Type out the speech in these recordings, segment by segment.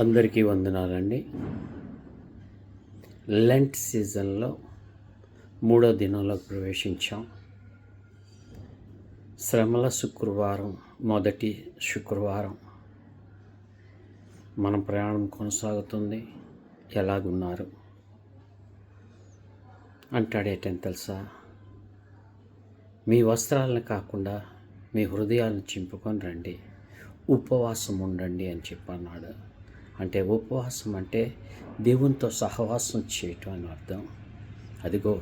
అందరికీ వందనాలండి. లెంట్ సీజన్లో 3వ దినంలోకి ప్రవేశించాం. శ్రమల శుక్రవారం, మొదటి శుక్రవారం. మన ప్రయాణం కొనసాగుతుంది. ఎలాగున్నారు అంటాడేటని తెలుసా? మీ వస్త్రాలను కాకుండా మీ హృదయాలను చింపుకొని రండి, ఉపవాసం ఉండండి అని చెప్పన్నాడు. అంటే ఉపవాసం అంటే దేవునితో సహవాసం చేయటం అని అర్థం. అదిగో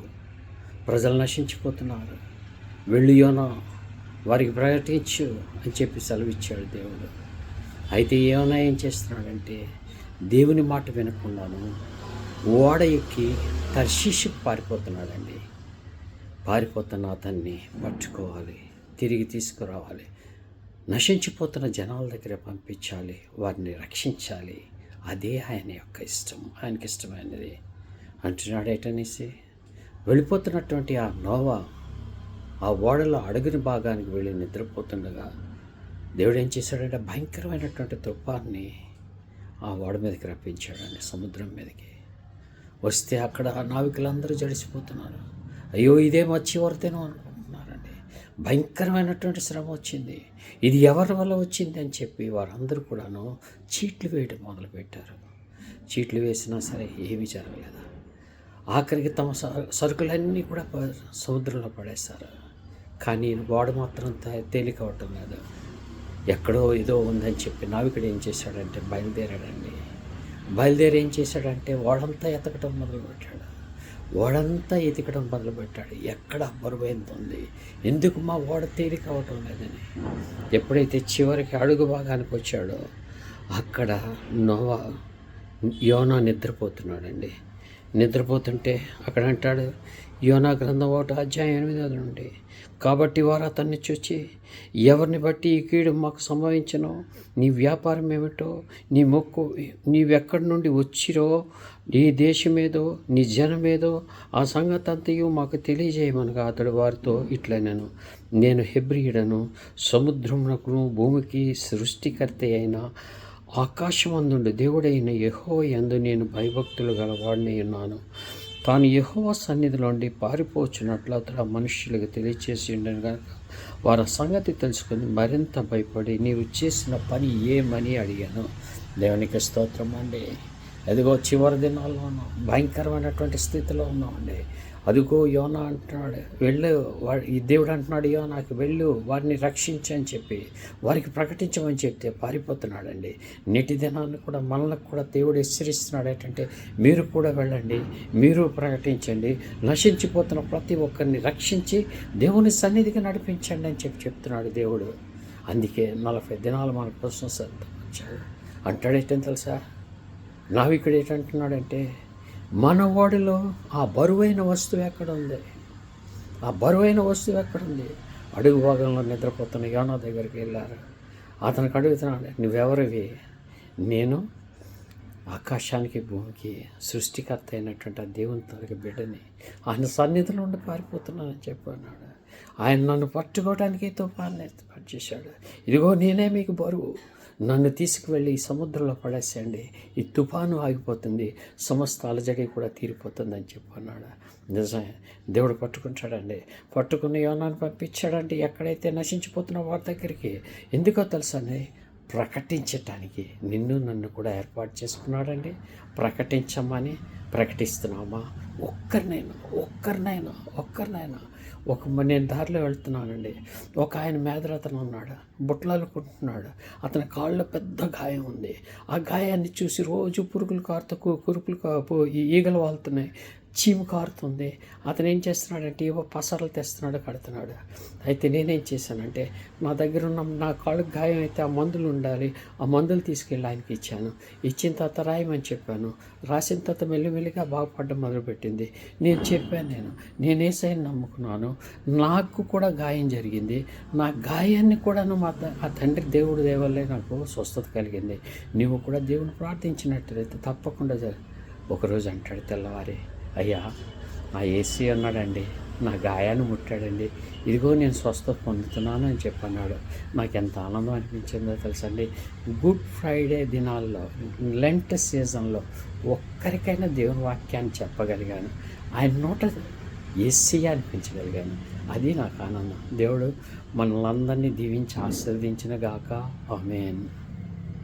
ప్రజలు నశించిపోతున్నారు, వెళ్ళి యోనా వారికి ప్రకటించు అని చెప్పి సెలవిచ్చాడు దేవుడు. అయితే యోనా ఏం చేస్తున్నాడంటే దేవుని మాట వినకుండాను ఓడ ఎక్కి తర్షీషుకు పారిపోతున్నాడండి. పారిపోతున్న అతన్ని పట్టుకోవాలి, తిరిగి తీసుకురావాలి, నశించిపోతున్న జనాల దగ్గర పంపించాలి, వారిని రక్షించాలి. అదే ఆయన యొక్క ఇష్టం, ఆయనకి ఇష్టమైనది అంటున్నాడు. ఏటనేసి వెళ్ళిపోతున్నటువంటి ఆ నోవా ఆ ఓడలో అడుగుని భాగానికి వెళ్ళి నిద్రపోతుండగా దేవుడు ఏం చేశాడంటే భయంకరమైనటువంటి తుఫాన్ని ఆ ఓడ మీదకి రప్పించాడండి, సముద్రం మీదకి. వస్తే అక్కడ నావికులందరూ జడిసిపోతున్నారు. అయ్యో ఇదే వచ్చి వరదేనో అనుకుంటున్నారండి. భయంకరమైనటువంటి శ్రమ వచ్చింది. ఇది ఎవరి వల్ల వచ్చింది అని చెప్పి వారందరూ కూడాను చీట్లు వేయడం మొదలుపెట్టారు. చీట్లు వేసినా సరే ఏమీ జరగలేదు. ఆఖరికి తమ సరుకులన్నీ కూడా సముద్రంలో పడేశారు. కానీ ఓడ మాత్రం తేలిక అవటం లేదు. ఎక్కడో ఏదో ఉందని చెప్పి నావికుడు ఏం చేశాడంటే బయలుదేరి ఏం చేశాడంటే ఓడంతా ఎతకటం మొదలుపెట్టాడు. ఓడంతా ఎతికడం మొదలుపెట్టాడు. ఎక్కడ బరువైంది ఉంది, ఎందుకు మా ఓడ తేలిక అవటం లేదని. ఎప్పుడైతే చివరికి అడుగు భాగానికి వచ్చాడో అక్కడ యోనా నిద్రపోతున్నాడండి. నిద్రపోతుంటే అక్కడ అంటాడు, యోనా గ్రంథం 1:8 నుండి, కాబట్టి వారు అతన్ని చూచి, ఎవరిని బట్టి ఈ కీడు మాకు సంభవించనో, నీ వ్యాపారం ఏమిటో, నీ మొక్కు, నీవెక్కడి నుండి వచ్చిరో, నీ దేశమేదో, నీ జనమేదో, ఆ సంగతి అంతయు మాకు తెలియజేయమనగా అతడు వారితో ఇట్లనెను, నేను హెబ్రీయుడను, సముద్రమునకును భూమికి సృష్టికర్త అయిన ఆకాశమందుండు దేవుడైన యెహోవా యందు నేను భయభక్తులు గలవాడిని ఉన్నాను. తాను యెహోవా సన్నిధిలోండి పారిపోచున్నట్లు అతడు ఆ మనుష్యులకు తెలియచేసి ఉండను కనుక వారి సంగతి తెలుసుకొని మరింత భయపడి నీవు చేసిన పని ఏమని అడిగాను. దేవునికి స్తోత్రం అండి. అదిగో చివరి దినాల్లో ఉన్నాం, భయంకరమైనటువంటి స్థితిలో ఉన్నామండి. అదిగో యోనా అంటున్నాడు, వెళ్ళు, ఈ దేవుడు అంటున్నాడు యోనాకి, వెళ్ళు వారిని రక్షించని చెప్పి వారికి ప్రకటించమని చెప్తే పారిపోతున్నాడండి. నేటి దినాన్ని కూడా మనలకు కూడా దేవుడు హెచ్చరిస్తున్నాడు. ఏంటంటే మీరు కూడా వెళ్ళండి, మీరు ప్రకటించండి, నశించిపోతున్న ప్రతి ఒక్కరిని రక్షించి దేవుని సన్నిధికి నడిపించండి అని చెప్పి చెప్తున్నాడు దేవుడు. అందుకే 40 దినాలు మన కోసం వచ్చాడు. అంటాడేంటని తెలుసా? నావికుడు ఏంటంటున్నాడంటే మన ఓడిలో ఆ బరువైన వస్తువు ఎక్కడ ఉంది, ఆ బరువైన వస్తువు ఎక్కడుంది? అడుగు భాగంలో నిద్రపోతున్న యోనా దగ్గరికి వెళ్ళారు. అతనికి అడుగుతున్నాడు, నువ్వెవరివి? నేను ఆకాశానికి భూమికి సృష్టికర్త అయినటువంటి ఆ దేవుని తనకి బిడ్డని, ఆయన సన్నిధిలో ఉండి పారిపోతున్నానని చెప్పన్నాడు. ఆయన నన్ను పట్టుకోవడానికి తుఫాన్ని పట్టించాడు. ఇదిగో నేనే మీకు బరువు, నన్ను తీసుకువెళ్ళి ఈ సముద్రంలో పడేసేయండి, ఈ తుఫాను ఆగిపోతుంది, సమస్త అలజడి కూడా తీరిపోతుంది అని చెప్పన్నాడు. నిజమే, దేవుడు పట్టుకుంటాడండి. పట్టుకుని యోనాను పంపించాడంటే ఎక్కడైతే నశించిపోతున్న వారి దగ్గరికి. ఎందుకో తెలుసండి, ప్రకటించటానికి నిన్ను నన్ను కూడా ఏర్పాటు చేసుకున్నాడండి. ప్రకటించమని ప్రకటిస్తున్నామా? ఒక్కరినైనా నేను దారిలో వెళ్తున్నానండి. ఒక ఆయన మేదరతను ఉన్నాడు, బుట్టలనుకుంటున్నాడు. అతని కాళ్ళలో పెద్ద గాయం ఉంది. ఆ గాయాన్ని చూసి రోజు పురుగులు కారుతూ ఈగలు వాళ్తున్నాయి, చీము కారుతుంది. అతను ఏం చేస్తున్నాడంటే ఏవో పసరలు తెస్తున్నాడు, కడుతున్నాడు. అయితే నేనేం చేశానంటే నా దగ్గర ఉన్న నా కాళ్ళకు గాయం అయితే ఆ మందులు ఉండాలి, ఆ మందులు తీసుకెళ్ళి ఆయనకి ఇచ్చాను. ఇచ్చిన తర్వాత రాయమని చెప్పాను. రాసిన తర్వాత మెల్లిమెల్లిగా బాగుపడడం మొదలుపెట్టింది. నేను చెప్పాను, నేను యేసయ్యను నమ్ముకున్నాను, నాకు కూడా గాయం జరిగింది, నా గాయాన్ని కూడాను ఆ తండ్రి దేవుడి దేవల్లే నాకు స్వస్థత కలిగింది. నువ్వు కూడా దేవుని ప్రార్థించినట్లయితే తప్పకుండా ఒకరోజు అంటాడు తెల్లవారి, అయ్యా ఆ ఏసీ అన్నాడండి, నా గాయాన్ని ముట్టాడండి, ఇదిగో నేను స్వస్థత పొందుతున్నాను అని చెప్పన్నాడు. నాకు ఎంత ఆనందం అనిపించిందో తెలుసండి. గుడ్ ఫ్రైడే దినాల్లో, లెంట్ సీజన్లో ఒక్కరికైనా దేవుని వాక్యాన్ని చెప్పగలిగాను. ఆయన నోట యేసయ్య అనిపించగలిగాను. అది నాకు ఆనందం. దేవుడు మనల్ని అందరినీ దీవించి ఆశీర్వదించిన గాక. ఆమేన్.